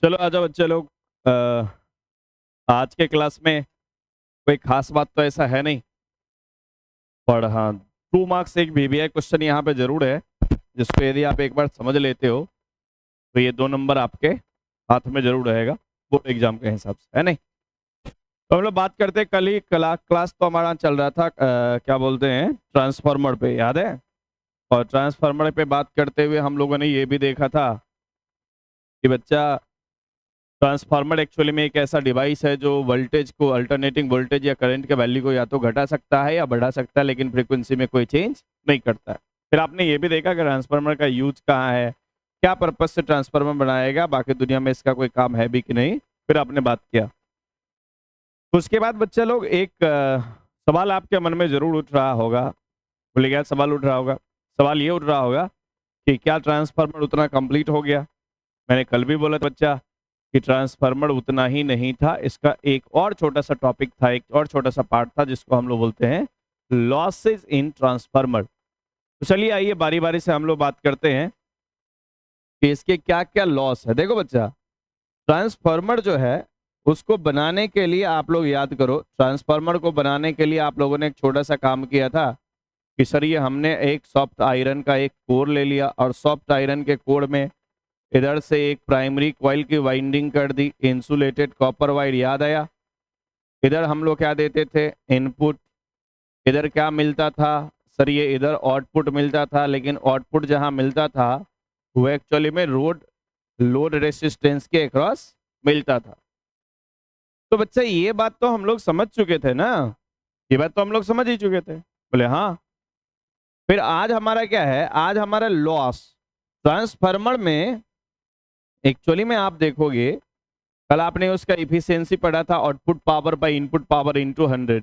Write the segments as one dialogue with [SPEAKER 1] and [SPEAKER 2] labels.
[SPEAKER 1] चलो आ जाओ बच्चे लोग। अ, आज के क्लास में कोई खास बात तो ऐसा है नहीं, पर हाँ 2 मार्क्स एक वीवीआई क्वेश्चन यहाँ पे जरूर है, जिसको यदि आप एक बार समझ लेते हो तो ये 2 नंबर आपके हाथ में जरूर रहेगा बोर्ड एग्जाम के हिसाब से, है नहीं। तो हम लोग बात करते हैं, कल ही क्लास तो हमारा चल रहा था क्या बोलते हैं, ट्रांसफार्मर पे, याद है। और ट्रांसफार्मर पे बात करते हुए हम लोगों ने ये भी देखा था कि बच्चा ट्रांसफार्मर एक्चुअली में एक ऐसा डिवाइस है जो वोल्टेज को, अल्टरनेटिंग वोल्टेज या करंट के वैल्यू को या तो घटा सकता है या बढ़ा सकता है, लेकिन फ्रीक्वेंसी में कोई चेंज नहीं करता है। फिर आपने ये भी देखा कि ट्रांसफार्मर का यूज कहाँ है, क्या पर्पज से ट्रांसफार्मर बनाएगा, बाकी दुनिया में इसका कोई काम है भी कि नहीं, फिर आपने बात किया। तो उसके बाद बच्चे लोग एक सवाल आपके मन में जरूर उठ रहा होगा, बोले क्या सवाल उठ रहा होगा? सवाल ये उठ रहा होगा कि क्या ट्रांसफार्मर उतना कंप्लीट हो गया? मैंने कल भी बोला था बच्चा कि ट्रांसफार्मर उतना ही नहीं था, इसका एक और छोटा सा टॉपिक था, एक और छोटा सा पार्ट था, जिसको हम लोग बोलते हैं लॉसेस इन ट्रांसफार्मर। तो चलिए आइए बारी बारी से हम लोग बात करते हैं कि इसके क्या क्या लॉस है। देखो बच्चा, ट्रांसफार्मर जो है उसको बनाने के लिए आप लोग याद करो, ट्रांसफार्मर को बनाने के लिए आप लोगों ने एक छोटा सा काम किया था कि सर ये हमने एक सॉफ्ट आयरन का एक कोर ले लिया और सॉफ्ट आयरन के कोर में इधर से एक प्राइमरी कॉइल की वाइंडिंग कर दी, इंसुलेटेड कॉपर वायर, याद आया। इधर हम लोग क्या देते थे, इनपुट। इधर क्या मिलता था सर, ये इधर आउटपुट मिलता था, लेकिन आउटपुट जहां मिलता था वो एक्चुअली में लोड रेसिस्टेंस के अक्रॉस मिलता था। तो बच्चा ये बात तो हम लोग समझ चुके थे ना, ये बात तो हम लोग समझ ही चुके थे, बोले हाँ। फिर आज हमारा क्या है, आज हमारा लॉस ट्रांसफार्मर में एक्चुअली में आप देखोगे, कल आपने उसका इफिशियंसी पढ़ा था, output power by input power into 100।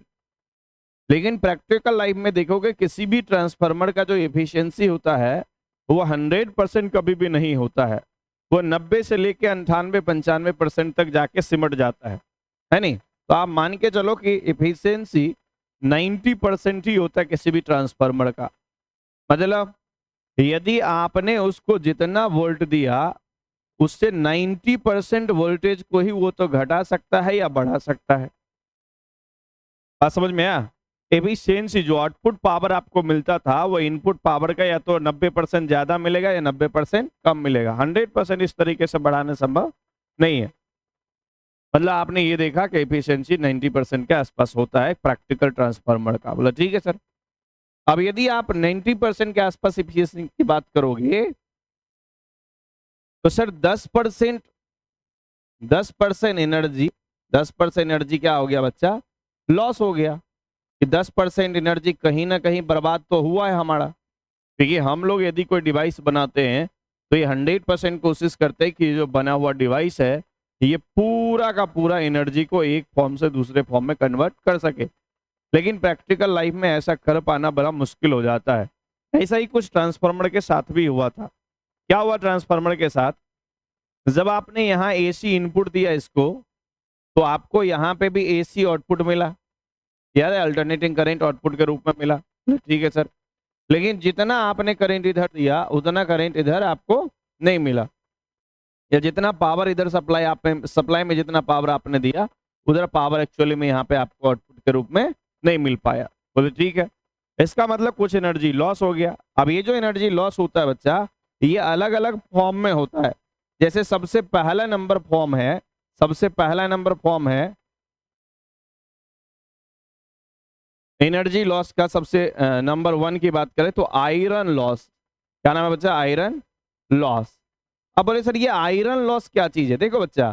[SPEAKER 1] लेकिन प्रैक्टिकल लाइफ में देखोगे किसी भी ट्रांसफार्मर का जो इफिशियंसी होता है वो 100% कभी भी नहीं होता है, वो 90 से लेके 98-95% तक जाके सिमट जाता है नहीं। तो आप मान के चलो कि इफिशियंसी 90% ही होता है किसी भी ट्रांसफार्मर का। मतलब यदि आपने उसको जितना वोल्ट दिया उससे 90% वोल्टेज को ही वो तो घटा सकता है या बढ़ा सकता है। बात समझ में आया? एफिशिएंसी जो आउटपुट पावर आपको मिलता था वो इनपुट पावर का या तो 90% ज्यादा मिलेगा या 90% कम मिलेगा, 100% इस तरीके से बढ़ाना संभव नहीं है। मतलब आपने ये देखा कि एफिशिएंसी 90% के आसपास होता है प्रैक्टिकल ट्रांसफार्मर का, बोला ठीक है सर। अब यदि आप 90% के आसपास एफिशिएंसी की बात करोगे तो सर 10% एनर्जी, 10% एनर्जी क्या हो गया बच्चा, लॉस हो गया। कि 10% एनर्जी कहीं ना कहीं बर्बाद तो हुआ है हमारा, क्योंकि हम लोग यदि कोई डिवाइस बनाते हैं तो ये 100% कोशिश करते हैं कि जो बना हुआ डिवाइस है ये पूरा का पूरा एनर्जी को एक फॉर्म से दूसरे फॉर्म में कन्वर्ट कर सके, लेकिन प्रैक्टिकल लाइफ में ऐसा कर पाना बड़ा मुश्किल हो जाता है। ऐसा ही कुछ ट्रांसफार्मर के साथ भी हुआ था। क्या हुआ ट्रांसफार्मर के साथ, जब आपने यहाँ एसी इनपुट दिया इसको तो आपको यहाँ पे भी एसी आउटपुट मिला, याद है, अल्टरनेटिंग करंट आउटपुट के रूप में मिला, ठीक है सर। लेकिन जितना आपने करंट इधर दिया उतना करंट इधर आपको नहीं मिला, या जितना पावर इधर सप्लाई में जितना पावर आपने दिया उधर पावर एक्चुअली में यहाँ पे आपको आउटपुट के रूप में नहीं मिल पाया। बोले ठीक है, इसका मतलब कुछ एनर्जी लॉस हो गया। अब ये जो एनर्जी लॉस होता है बच्चा, ये अलग अलग फॉर्म में होता है। जैसे सबसे पहला नंबर फॉर्म है, सबसे पहला नंबर फॉर्म है एनर्जी लॉस का, सबसे नंबर 1 की बात करें तो आयरन लॉस। क्या नाम है बच्चा, आयरन लॉस। अब बोले सर ये आयरन लॉस क्या चीज है, देखो बच्चा,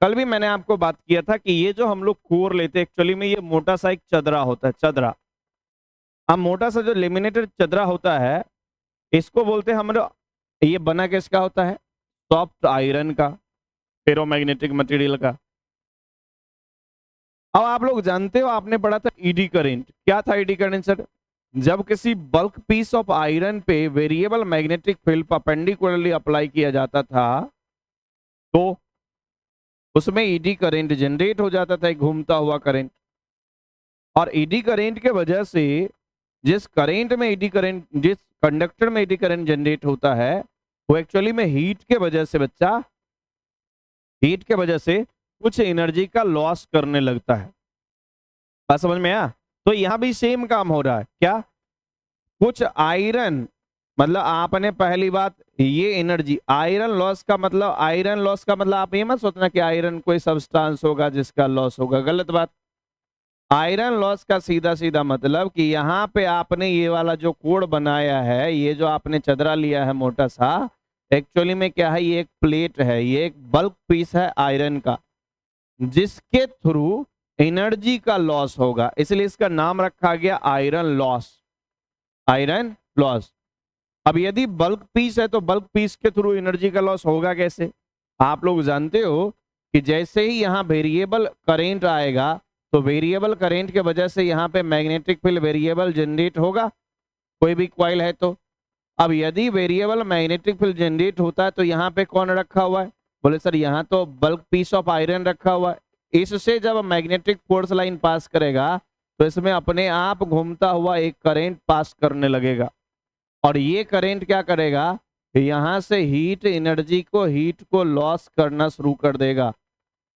[SPEAKER 1] कल भी मैंने आपको बात किया था कि ये जो हम लोग कोर लेते हैं एक्चुअली में ये मोटा सा एक चदरा होता है, चदरा। अब मोटा सा जो लेमिनेटेड चदरा होता है इसको बोलते हैं हम लोग, ये बना किसका होता है, सॉफ्ट आयरन का, फेरोमैग्नेटिक मटेरियल का। अब आप लोग जानते हो, आपने पढ़ा था ईडी करंट, क्या था ईडी करंट सर, जब किसी बल्क पीस ऑफ आयरन पे variable magnetic field perpendicularly apply किया जाता था तो उसमें ईडी करंट जनरेट हो जाता था, एक घूमता हुआ करंट। और ईडी करंट के वजह से जिस करंट में ईडी करंट, जिस कंडक्टर में ईडी करंट जनरेट होता है वो एक्चुअली में हीट के वजह से बच्चा हीट के वजह से कुछ एनर्जी का लॉस करने लगता है। बात समझ में आया? तो यहां भी सेम काम हो रहा है। क्या? कुछ आयरन, मतलब आपने पहली बात ये एनर्जी, आयरन लॉस का मतलब आप ये मत सोचना कि आयरन कोई सब्सटेंस होगा जिसका लॉस होगा, गलत बात। आयरन लॉस का सीधा सीधा मतलब कि यहाँ पे आपने ये वाला जो कोड बनाया है, ये जो आपने चदरा लिया है मोटा सा, एक्चुअली में क्या है, ये एक प्लेट है, ये एक बल्क पीस है आयरन का, जिसके थ्रू एनर्जी का लॉस होगा, इसलिए इसका नाम रखा गया आयरन लॉस। Iron loss. अब यदि बल्क पीस है तो बल्क पीस के थ्रू एनर्जी का लॉस होगा कैसे? आप लोग जानते हो कि जैसे ही यहाँ वेरिएबल करेंट आएगा तो वेरिएबल करेंट के वजह से यहाँ पे मैग्नेटिक फील्ड वेरिएबल जनरेट होगा, कोई भी कॉइल है तो। अब यदि वेरिएबल मैग्नेटिक फील्ड जनरेट होता है तो यहाँ पे कौन रखा हुआ है? बोले सर यहाँ तो बल्क पीस ऑफ आयरन रखा हुआ है। इससे जब मैग्नेटिक फोर्स लाइन पास करेगा तो इसमें अपने आप घूमता हुआ एक करंट पास करने लगेगा, और ये करंट क्या करेगा, यहां से हीट को लॉस करना शुरू कर देगा।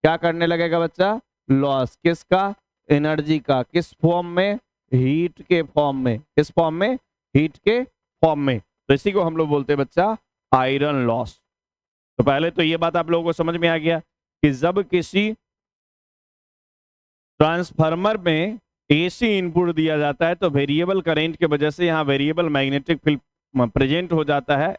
[SPEAKER 1] क्या करने लगेगा बच्चा? लॉस किसका? एनर्जी का। किस फॉर्म में? हीट के फॉर्म में। किस फॉर्म में? हीट के फॉर्म में। तो इसी को हम लोग बोलते हैं बच्चा आयरन लॉस। तो पहले तो ये बात आप लोगों को समझ में आ गया कि जब किसी ट्रांसफार्मर में एसी इनपुट दिया जाता है तो वेरिएबल करंट के वजह से यहाँ वेरिएबल मैग्नेटिक फील्ड प्रेजेंट हो जाता है,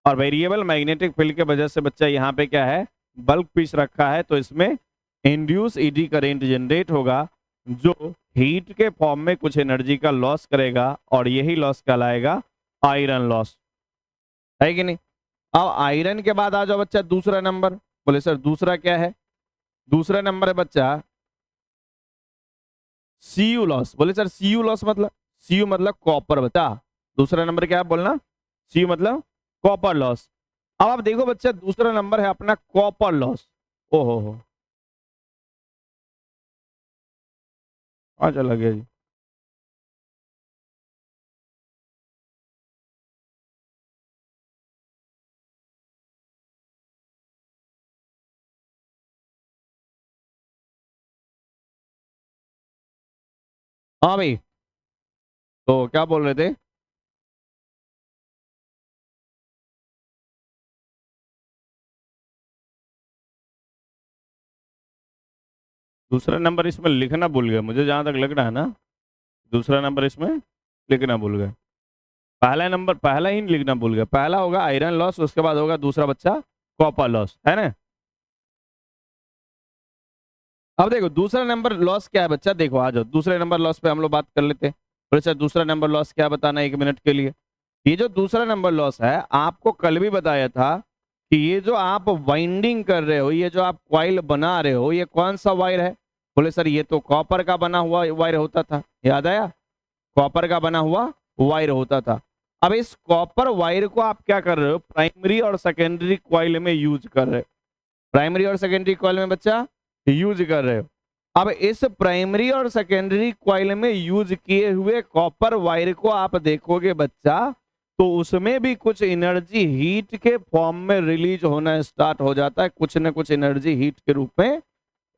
[SPEAKER 1] और वेरिएबल मैग्नेटिक फील्ड के वजह से बच्चा यहाँ पे क्या है, बल्क पीस रखा है, तो इसमें इंड्यूस ईडी करंट जनरेट होगा जो हीट के फॉर्म में कुछ एनर्जी का लॉस करेगा, और यही लॉस कहलाएगा आयरन लॉस, है कि नहीं? अब आयरन के बाद आ जाओ बच्चा दूसरा नंबर। बोले सर दूसरा क्या है? दूसरा नंबर है बच्चा सीयू लॉस। बोले सर सीयू लॉस मतलब? सीयू मतलब कॉपर बता। दूसरा नंबर क्या है बोलना? सीयू मतलब कॉपर लॉस। अब आप देखो बच्चा दूसरा नंबर है अपना कॉपर लॉस। ओहो हो, चला गया जी। हाँ भाई, तो क्या बोल रहे थे? दूसरा नंबर इसमें लिखना भूल गया मुझे, जहां तक लग रहा है ना, दूसरा नंबर इसमें लिखना भूल गया। पहला नंबर पहला ही लिखना भूल गया। पहला होगा आयरन लॉस, उसके बाद होगा दूसरा बच्चा कॉपर लॉस, है ना? अब देखो दूसरा नंबर लॉस क्या है बच्चा, देखो आ जाओ दूसरे नंबर लॉस पे हम लोग बात कर लेते हैं। बोले सर दूसरा नंबर लॉस क्या बताना है, 1 मिनट के लिए। ये जो दूसरा नंबर लॉस है, आपको कल भी बताया था कि ये जो आप वाइंडिंग कर रहे हो, ये जो आप कॉइल बना रहे हो, ये कौन सा वायर है? बोले सर ये तो कॉपर का बना हुआ वायर होता था, याद आया? कॉपर का बना हुआ वायर होता था। अब इस कॉपर वायर को आप क्या कर रहे हो, प्राइमरी और सेकेंडरी कॉइल में यूज कर रहे हो। प्राइमरी और सेकेंडरी कॉइल में बच्चा यूज कर रहे हो। अब इस प्राइमरी और सेकेंडरी कॉइल में यूज किए हुए कॉपर वायर को आप देखोगे बच्चा, तो उसमें भी कुछ एनर्जी हीट के फॉर्म में रिलीज होना स्टार्ट हो जाता है। कुछ ना कुछ एनर्जी हीट के रूप में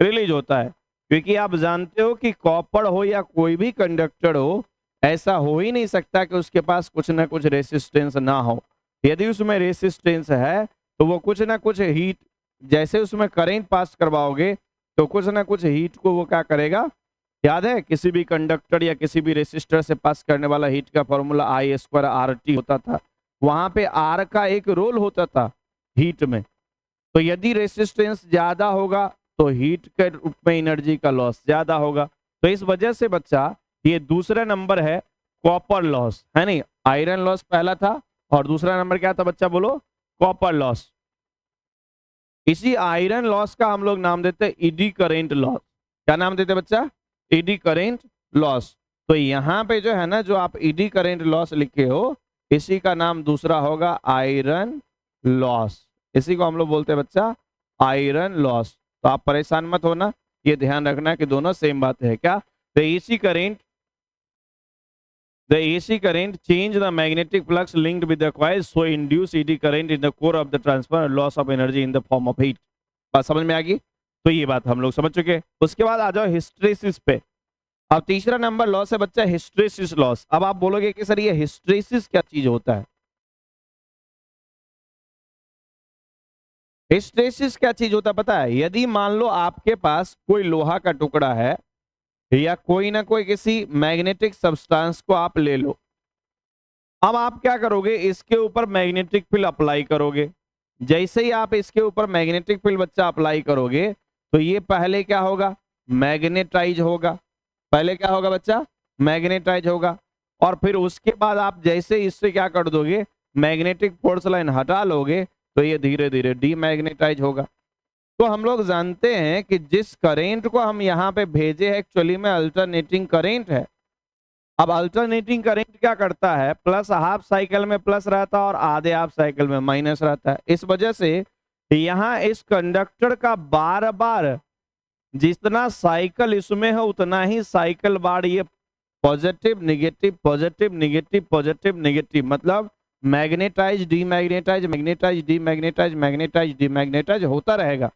[SPEAKER 1] रिलीज होता है, क्योंकि आप जानते हो कि कॉपर हो या कोई भी कंडक्टर हो, ऐसा हो ही नहीं सकता कि उसके पास कुछ ना कुछ रेसिस्टेंस ना हो। यदि उसमें रेसिस्टेंस है तो वो कुछ ना कुछ हीट, जैसे उसमें करंट पास करवाओगे तो कुछ ना कुछ हीट को वो क्या करेगा। याद है किसी भी कंडक्टर या किसी भी रेसिस्टर से पास करने वाला हीट का फॉर्मूला I² RT होता था। वहां पे R का एक रोल होता था हीट में। तो यदि रेसिस्टेंस ज्यादा होगा तो हीट के रूप में एनर्जी का लॉस ज्यादा होगा। तो इस वजह से बच्चा ये दूसरा नंबर है कॉपर लॉस, है नहीं? आयरन लॉस पहला था और दूसरा नंबर क्या था बच्चा, बोलो? Copper loss. इसी आयरन लॉस का हम लोग नाम देते हैं ईडी करेंट लॉस। क्या नाम देते बच्चा? ED current loss. तो यहाँ पे जो है ना, जो आप ईडी करेंट लॉस लिखे हो, इसी का नाम दूसरा होगा आयरन लॉस। इसी को हम लोग बोलते हैं बच्चा आयरन लॉस। तो आप परेशान मत होना, ये ध्यान रखना कि दोनों सेम बात है। क्या? The AC current change the magnetic flux linked with the coil, so induce ED current in the core of the transformer, loss of energy in the form of heat. बात समझ में आ गई? तो ये बात हम लोग समझ चुके हैं। उसके बाद आ जाओ हिस्ट्रेसिस पे। अब तीसरा नंबर लॉस है बच्चा हिस्ट्रेसिस लॉस। अब आप बोलोगे कि सर ये हिस्ट्रेसिस क्या चीज होता है? हिस्ट्रेसिस क्या चीज होता है पता है? यदि मान लो आपके पास कोई लोहा का टुकड़ा है या कोई ना कोई किसी मैग्नेटिक सब्सटेंस को आप ले लो। अब आप क्या करोगे, इसके ऊपर मैग्नेटिक फील्ड अप्लाई करोगे। जैसे ही आप इसके ऊपर मैग्नेटिक फील्ड बच्चा अप्लाई करोगे तो ये पहले क्या होगा, मैग्नेटाइज होगा। पहले क्या होगा बच्चा, मैग्नेटाइज होगा। और फिर उसके बाद आप जैसे इससे क्या कर दोगे, मैग्नेटिक फोर्स लाइन हटा लोगे तो ये धीरे धीरे डीमैग्नेटाइज होगा। तो हम लोग जानते हैं कि जिस करेंट को हम यहाँ पे भेजे हैं एक्चुअली में अल्टरनेटिंग करेंट है। अब अल्टरनेटिंग करंट क्या करता है, प्लस हाफ साइकिल में प्लस रहता है और आधे हाफ साइकिल में माइनस रहता है। इस वजह से यहाँ इस कंडक्टर का बार बार जितना साइकिल इसमें है उतना ही साइकिल बार ये positive negative positive negative positive negative, मतलब magnetise demagnetise magnetise demagnetise magnetise demagnetise होता रहेगा।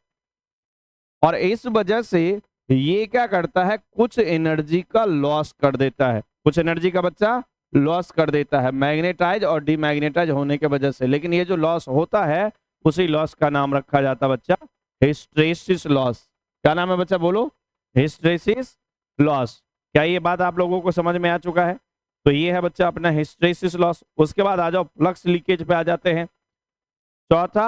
[SPEAKER 1] और इस वजह से ये क्या करता है, कुछ एनर्जी का लॉस कर देता है। कुछ एनर्जी का बच्चा लॉस कर देता है मैग्नेटाइज और डीमैग्नेटाइज होने के वजह से। लेकिन ये जो लॉस होता है उसी लॉस का नाम रखा जाता है बच्चा हिस्ट्रेसिस लॉस। क्या नाम है बच्चा, बोलो, हिस्ट्रेसिस लॉस। क्या ये बात आप लोगों को समझ में आ चुका है? तो ये है बच्चा अपना हिस्ट्रेसिस लॉस। उसके बाद आ जाओ फ्लक्स लीकेज पे आ जाते हैं। चौथा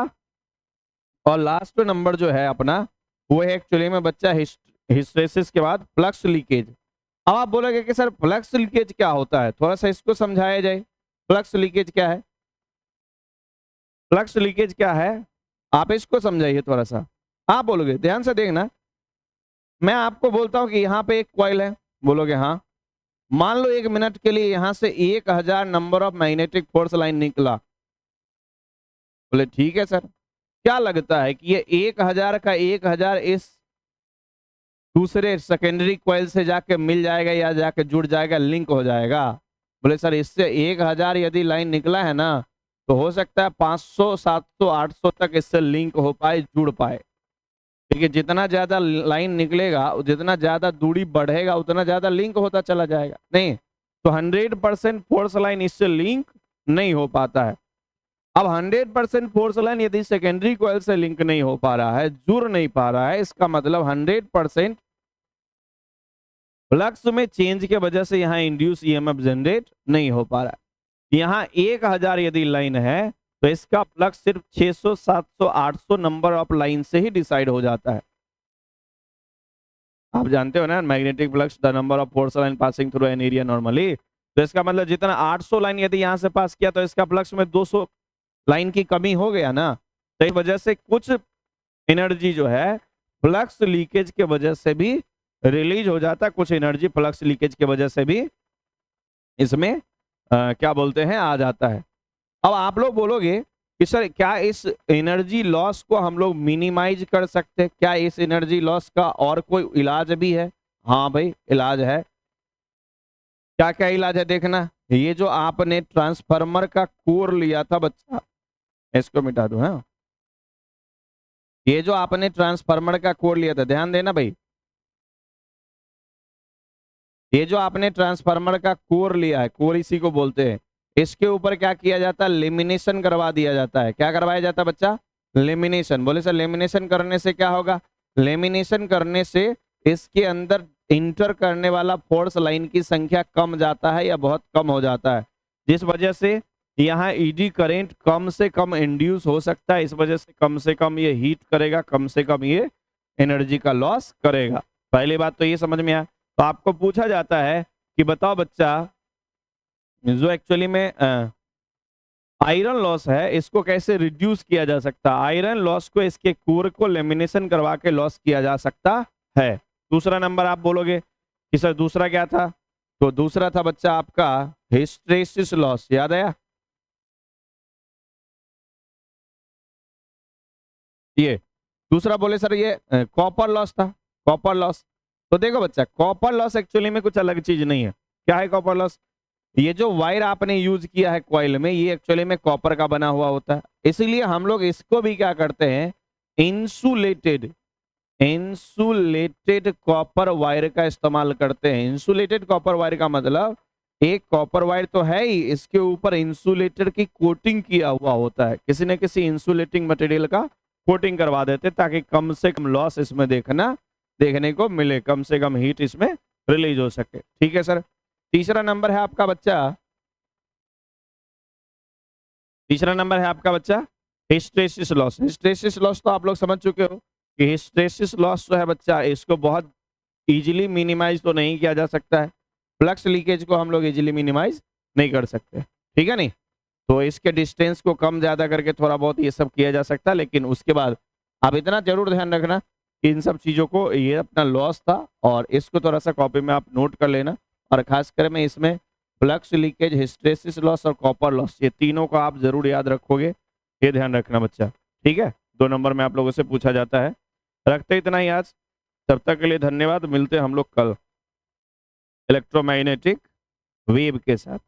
[SPEAKER 1] और लास्ट नंबर जो है अपना वो है एक्चुअली में बच्चा हिस्ट्रेसिस के बाद फ्लक्स लीकेज। अब आप बोलोगे कि सर फ्लक्स लीकेज क्या होता है, थोड़ा सा इसको समझाया जाए। फ्लक्स लीकेज क्या है, फ्लक्स लीकेज क्या है, आप इसको समझाइए थोड़ा सा। आप बोलोगे, ध्यान से देखना, मैं आपको बोलता हूं कि यहाँ पे एक कॉइल है, बोलोगे हाँ। मान लो 1 मिनट के लिए यहां से 1000 number of magnetic force line निकला। बोले ठीक है सर, क्या लगता है कि ये 1000 का 1000 इस दूसरे सेकेंडरी कॉइल से जाके मिल जाएगा या जाके जुड़ जाएगा, लिंक हो जाएगा? बोले सर इससे 1000 यदि लाइन निकला है ना तो हो सकता है 500 700 800 तक इससे लिंक हो पाए, जुड़ पाए। क्योंकि जितना ज्यादा लाइन निकलेगा, जितना ज्यादा दूरी बढ़ेगा, उतना ज्यादा लिंक होता चला जाएगा। नहीं तो 100% फोर्स लाइन इससे लिंक नहीं हो पाता है। अब 100% फोर्स लाइन यदि सेकेंडरी कॉइल से लिंक नहीं हो पा रहा है, जुड़ नहीं पा रहा है, इसका मतलब 100% फ्लक्स में चेंज के वजह से यहाँ इंड्यूस ईएमएफ जनरेट नहीं हो पा रहा है। यहाँ 1000 यदि लाइन है तो इसका फ्लक्स सिर्फ 600 700 800 नंबर ऑफ लाइन से ही डिसाइड हो जाता है। आप जानते हो ना, magnetic flux the number of force line passing through an area normally. तो इसका मतलब जितना 800 लाइन यदि यहाँ से पास किया तो इसका फ्लक्स में 200 लाइन की कमी हो गया ना। तो इस वजह से कुछ एनर्जी जो है फ्लक्स लीकेज के वजह से भी रिलीज हो जाता है, कुछ एनर्जी फ्लक्स लीकेज के वजह से भी इसमें क्या बोलते हैं आ जाता है। अब आप लोग बोलोगे कि सर क्या इस एनर्जी लॉस को हम लोग मिनिमाइज कर सकते हैं, क्या इस एनर्जी लॉस का और कोई इलाज भी है? हाँ भाई इलाज है। क्या क्या इलाज है देखना। ये जो आपने ट्रांसफार्मर का कोर लिया था बच्चा, इसको मिटा दो। हाँ, ये जो आपने ट्रांसफार्मर का कोर लिया था, ध्यान देना भाई, ये जो आपने ट्रांसफार्मर का कोर लिया है, कोर इसी को बोलते हैं, इसके ऊपर क्या किया जाता है, लेमिनेशन करवा दिया जाता है। क्या करवाया जाता है बच्चा, लेमिनेशन। बोले सर लेमिनेशन करने से क्या होगा, लेमिनेशन करने से इसके अंदर इंटर करने वाला फोर्स लाइन की संख्या कम जाता है या बहुत कम हो जाता है, जिस वजह से यहाँ ईडी करंट कम से कम इंड्यूस हो सकता है। इस वजह से कम ये हीट करेगा, कम से कम ये एनर्जी का लॉस करेगा। पहली बात तो ये समझ में आया। तो आपको पूछा जाता है कि बताओ बच्चा, जो एक्चुअली में आयरन लॉस है इसको कैसे रिड्यूस किया जा सकता है। आयरन लॉस को इसके कोर को लेमिनेशन करवा के लॉस किया जा सकता है। दूसरा नंबर आप बोलोगे कि सर दूसरा क्या था, तो दूसरा था बच्चा आपका हिस्ट्रेसिस लॉस। याद आया, ये दूसरा बोले सर ये कॉपर लॉस था, कॉपर लॉस। तो देखो बच्चा, कॉपर लॉस एक्चुअली में कुछ अलग चीज नहीं है। क्या है कॉपर लॉस, ये जो वायर आपने यूज किया है कॉइल में, ये एक्चुअली में कॉपर का बना हुआ होता है। इसीलिए हम लोग इसको भी क्या करते हैं, इंसुलेटेड इंसुलेटेड कॉपर वायर का इस्तेमाल करते हैं। इंसुलेटेड कॉपर वायर का मतलब एक कॉपर वायर तो है ही, इसके ऊपर इंसुलेटेड की कोटिंग किया हुआ होता है, किसी न किसी इंसुलेटिंग मटेरियल का कोटिंग करवा देते ताकि कम से कम लॉस इसमें देखने को मिले, कम से कम हीट इसमें रिलीज हो सके। ठीक है सर। तीसरा नंबर है आपका बच्चा हिस्टैरिसीस लॉस। हिस्टैरिसीस लॉस तो आप लोग समझ चुके हो कि हिस्टैरिसीस लॉस जो है बच्चा, इसको बहुत इजीली मिनिमाइज तो नहीं किया जा सकता है। फ्लक्स लीकेज को हम लोग इजीली मिनिमाइज नहीं कर सकते, ठीक है नहीं। तो इसके डिस्टेंस को कम ज्यादा करके थोड़ा बहुत ये सब किया जा सकता है, लेकिन उसके बाद आप इतना जरूर ध्यान रखना कि इन सब चीजों को, ये अपना लॉस था और इसको थोड़ा सा कॉपी में आप नोट कर लेना। और खासकर में इसमें फ्लक्स लीकेज, हिस्टैरिसीस लॉस और कॉपर लॉस, ये तीनों को आप जरूर याद रखोगे, ये ध्यान रखना बच्चा। ठीक है, 2 नंबर में आप लोगों से पूछा जाता है। रखते इतना ही आज, तब तक के लिए धन्यवाद। मिलते हैं हम लोग कल इलेक्ट्रोमैग्नेटिक वेव के साथ।